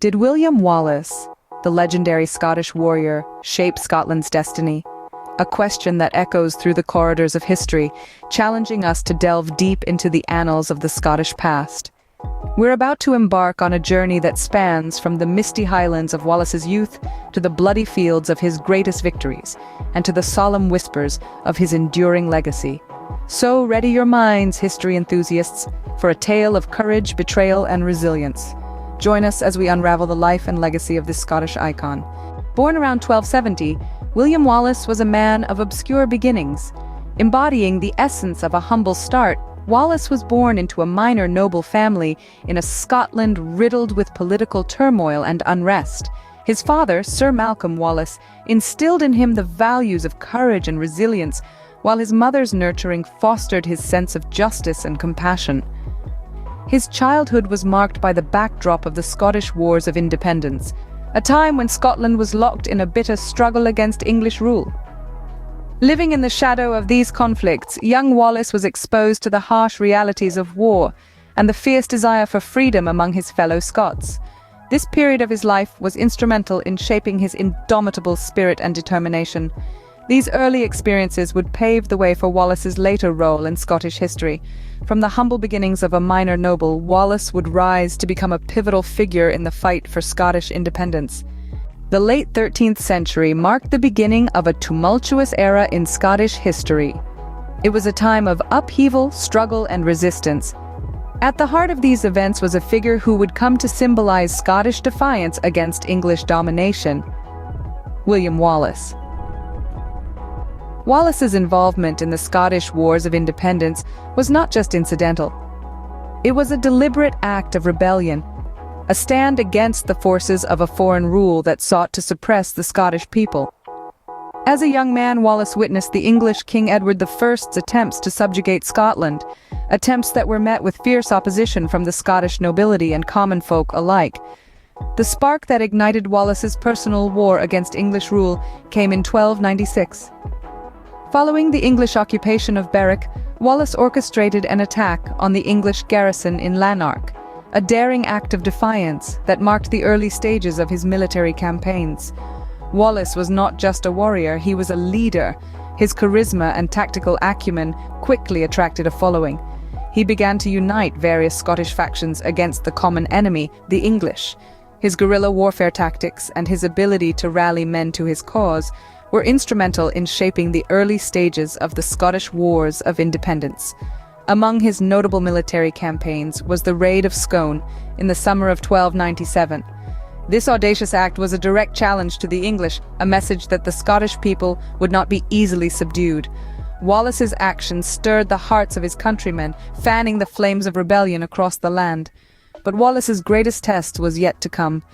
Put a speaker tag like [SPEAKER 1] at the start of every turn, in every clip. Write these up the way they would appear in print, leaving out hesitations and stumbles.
[SPEAKER 1] Did William Wallace, the legendary Scottish warrior, shape Scotland's destiny? A question that echoes through the corridors of history, challenging us to delve deep into the annals of the Scottish past. We're about to embark on a journey that spans from the misty highlands of Wallace's youth to the bloody fields of his greatest victories, and to the solemn whispers of his enduring legacy. So ready your minds, history enthusiasts, for a tale of courage, betrayal, and resilience. Join us as we unravel the life and legacy of this Scottish icon. Born around 1270, William Wallace was a man of obscure beginnings. Embodying the essence of a humble start, Wallace was born into a minor noble family in a Scotland riddled with political turmoil and unrest. His father, Sir Malcolm Wallace, instilled in him the values of courage and resilience, while his mother's nurturing fostered his sense of justice and compassion. His childhood was marked by the backdrop of the Scottish Wars of Independence, a time when Scotland was locked in a bitter struggle against English rule. Living in the shadow of these conflicts, young Wallace was exposed to the harsh realities of war and the fierce desire for freedom among his fellow Scots. This period of his life was instrumental in shaping his indomitable spirit and determination. These early experiences would pave the way for Wallace's later role in Scottish history. From the humble beginnings of a minor noble, Wallace would rise to become a pivotal figure in the fight for Scottish independence. The late 13th century marked the beginning of a tumultuous era in Scottish history. It was a time of upheaval, struggle, and resistance. At the heart of these events was a figure who would come to symbolize Scottish defiance against English domination: William Wallace. Wallace's involvement in the Scottish Wars of Independence was not just incidental. It was a deliberate act of rebellion, a stand against the forces of a foreign rule that sought to suppress the Scottish people. As a young man, Wallace witnessed the English King Edward I's attempts to subjugate Scotland, attempts that were met with fierce opposition from the Scottish nobility and common folk alike. The spark that ignited Wallace's personal war against English rule came in 1296. Following the English occupation of Berwick, Wallace orchestrated an attack on the English garrison in Lanark, a daring act of defiance that marked the early stages of his military campaigns. Wallace was not just a warrior, he was a leader. His charisma and tactical acumen quickly attracted a following. He began to unite various Scottish factions against the common enemy, the English. His guerrilla warfare tactics and his ability to rally men to his cause were instrumental in shaping the early stages of the Scottish Wars of Independence. Among his notable military campaigns was the Raid of Scone in the summer of 1297. This audacious act was a direct challenge to the English, a message that the Scottish people would not be easily subdued. Wallace's actions stirred the hearts of his countrymen, fanning the flames of rebellion across the land. But Wallace's greatest test was yet to come.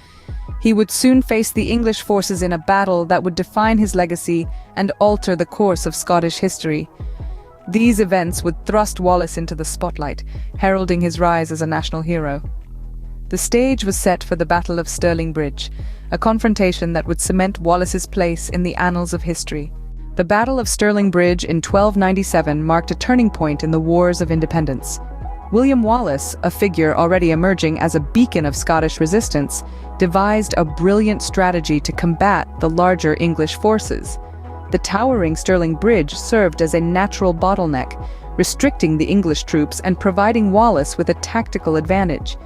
[SPEAKER 1] He would soon face the English forces in a battle that would define his legacy and alter the course of Scottish history. These events would thrust Wallace into the spotlight, heralding his rise as a national hero. The stage was set for the Battle of Stirling Bridge, a confrontation that would cement Wallace's place in the annals of history. The Battle of Stirling Bridge in 1297 marked a turning point in the Wars of Independence. William Wallace, a figure already emerging as a beacon of Scottish resistance, devised a brilliant strategy to combat the larger English forces. The towering Stirling Bridge served as a natural bottleneck, restricting the English troops and providing Wallace with a tactical advantage.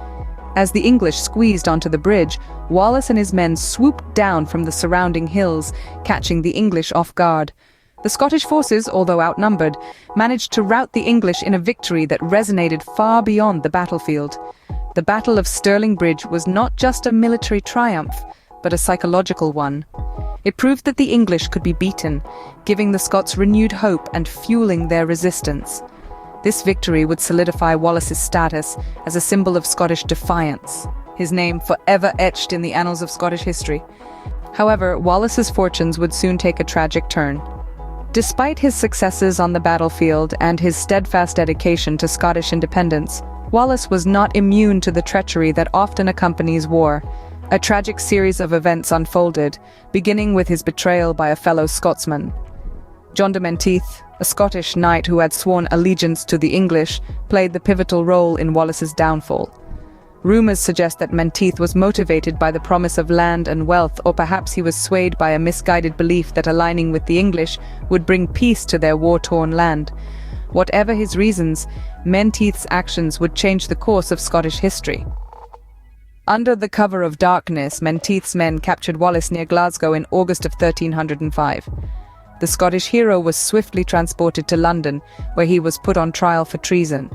[SPEAKER 1] As the English squeezed onto the bridge, Wallace and his men swooped down from the surrounding hills, catching the English off guard. The Scottish forces, although outnumbered, managed to rout the English in a victory that resonated far beyond the battlefield. The Battle of Stirling Bridge was not just a military triumph, but a psychological one. It proved that the English could be beaten, giving the Scots renewed hope and fueling their resistance. This victory would solidify Wallace's status as a symbol of Scottish defiance, his name forever etched in the annals of Scottish history. However, Wallace's fortunes would soon take a tragic turn. Despite his successes on the battlefield and his steadfast dedication to Scottish independence, Wallace was not immune to the treachery that often accompanies war. A tragic series of events unfolded, beginning with his betrayal by a fellow Scotsman. John de Menteith, a Scottish knight who had sworn allegiance to the English, played the pivotal role in Wallace's downfall. Rumors suggest that Menteith was motivated by the promise of land and wealth, or perhaps he was swayed by a misguided belief that aligning with the English would bring peace to their war-torn land. Whatever his reasons, Menteith's actions would change the course of Scottish history. Under the cover of darkness, Menteith's men captured Wallace near Glasgow in August of 1305. The Scottish hero was swiftly transported to London, where he was put on trial for treason.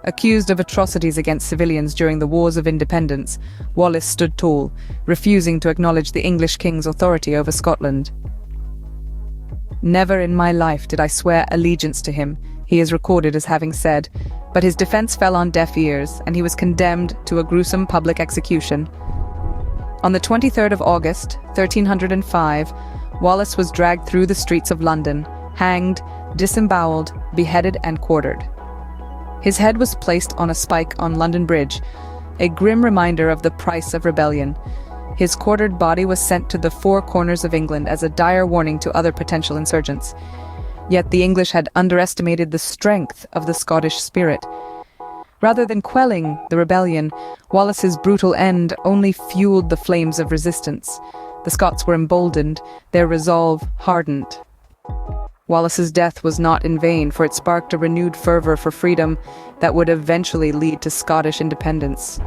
[SPEAKER 1] Accused of atrocities against civilians during the Wars of Independence, Wallace stood tall, refusing to acknowledge the English king's authority over Scotland. "Never in my life did I swear allegiance to him," he is recorded as having said, but his defense fell on deaf ears, and he was condemned to a gruesome public execution. On the 23rd of August, 1305, Wallace was dragged through the streets of London, hanged, disemboweled, beheaded and quartered. His head was placed on a spike on London Bridge, a grim reminder of the price of rebellion. His quartered body was sent to the four corners of England as a dire warning to other potential insurgents. Yet the English had underestimated the strength of the Scottish spirit. Rather than quelling the rebellion, Wallace's brutal end only fueled the flames of resistance. The Scots were emboldened, their resolve hardened. Wallace's death was not in vain, for it sparked a renewed fervor for freedom that would eventually lead to Scottish independence.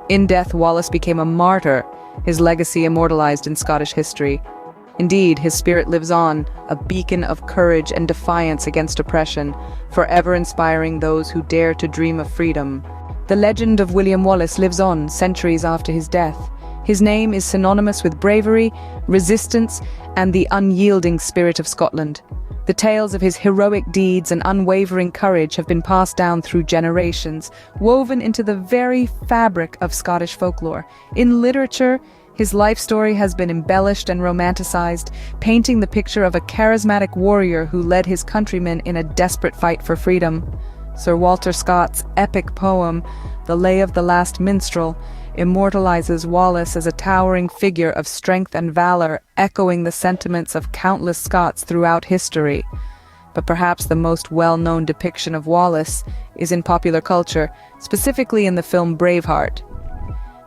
[SPEAKER 1] In death, Wallace became a martyr, his legacy immortalized in Scottish history. Indeed, his spirit lives on, a beacon of courage and defiance against oppression, forever inspiring those who dare to dream of freedom. The legend of William Wallace lives on centuries after his death. His name is synonymous with bravery, resistance, and the unyielding spirit of Scotland. The tales of his heroic deeds and unwavering courage have been passed down through generations, woven into the very fabric of Scottish folklore. In literature, his life story has been embellished and romanticized, painting the picture of a charismatic warrior who led his countrymen in a desperate fight for freedom. Sir Walter Scott's epic poem, The Lay of the Last Minstrel, immortalizes Wallace as a towering figure of strength and valor, echoing the sentiments of countless Scots throughout history. But perhaps the most well-known depiction of Wallace is in popular culture, specifically in the film Braveheart.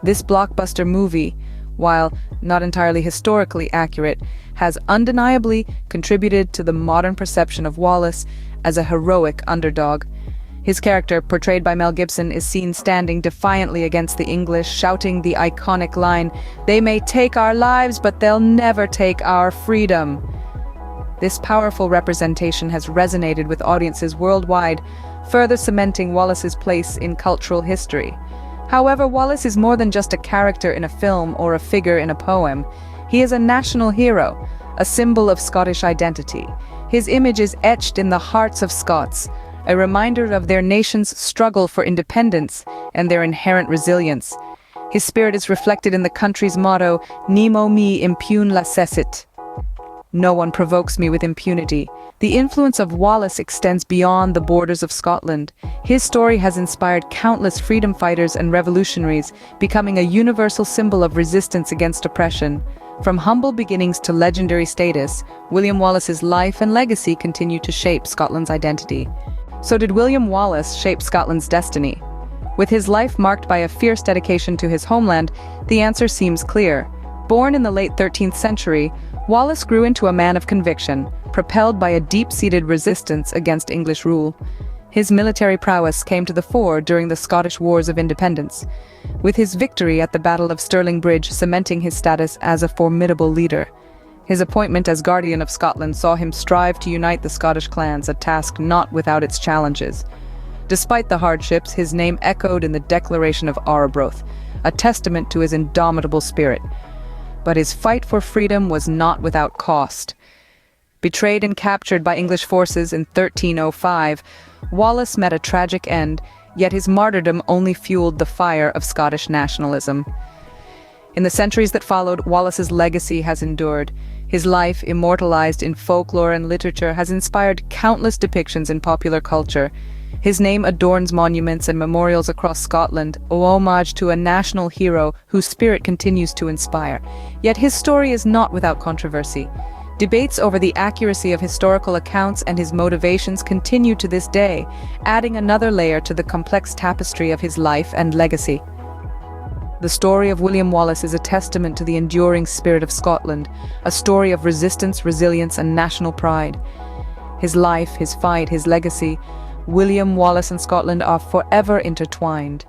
[SPEAKER 1] This blockbuster movie, while not entirely historically accurate, has undeniably contributed to the modern perception of Wallace as a heroic underdog. His character, portrayed by Mel Gibson, is seen standing defiantly against the English, shouting the iconic line, "They may take our lives, but they'll never take our freedom." This powerful representation has resonated with audiences worldwide, further cementing Wallace's place in cultural history. However, Wallace is more than just a character in a film or a figure in a poem. He is a national hero, a symbol of Scottish identity. His image is etched in the hearts of Scots, a reminder of their nation's struggle for independence and their inherent resilience. His spirit is reflected in the country's motto, Nemo me impune lacessit. No one provokes me with impunity. The influence of Wallace extends beyond the borders of Scotland. His story has inspired countless freedom fighters and revolutionaries, becoming a universal symbol of resistance against oppression. From humble beginnings to legendary status, William Wallace's life and legacy continue to shape Scotland's identity. So did William Wallace shape Scotland's destiny? With his life marked by a fierce dedication to his homeland, the answer seems clear. Born in the late 13th century, Wallace grew into a man of conviction, propelled by a deep-seated resistance against English rule. His military prowess came to the fore during the Scottish Wars of Independence, with his victory at the Battle of Stirling Bridge cementing his status as a formidable leader. His appointment as Guardian of Scotland saw him strive to unite the Scottish clans, a task not without its challenges. Despite the hardships, his name echoed in the Declaration of Arbroath, a testament to his indomitable spirit. But his fight for freedom was not without cost. Betrayed and captured by English forces in 1305, Wallace met a tragic end, yet his martyrdom only fueled the fire of Scottish nationalism. In the centuries that followed, Wallace's legacy has endured. His life, immortalized in folklore and literature, has inspired countless depictions in popular culture. His name adorns monuments and memorials across Scotland, a homage to a national hero whose spirit continues to inspire. Yet his story is not without controversy. Debates over the accuracy of historical accounts and his motivations continue to this day, adding another layer to the complex tapestry of his life and legacy. The story of William Wallace is a testament to the enduring spirit of Scotland, a story of resistance, resilience, and national pride. His life, his fight, his legacy, William Wallace and Scotland are forever intertwined.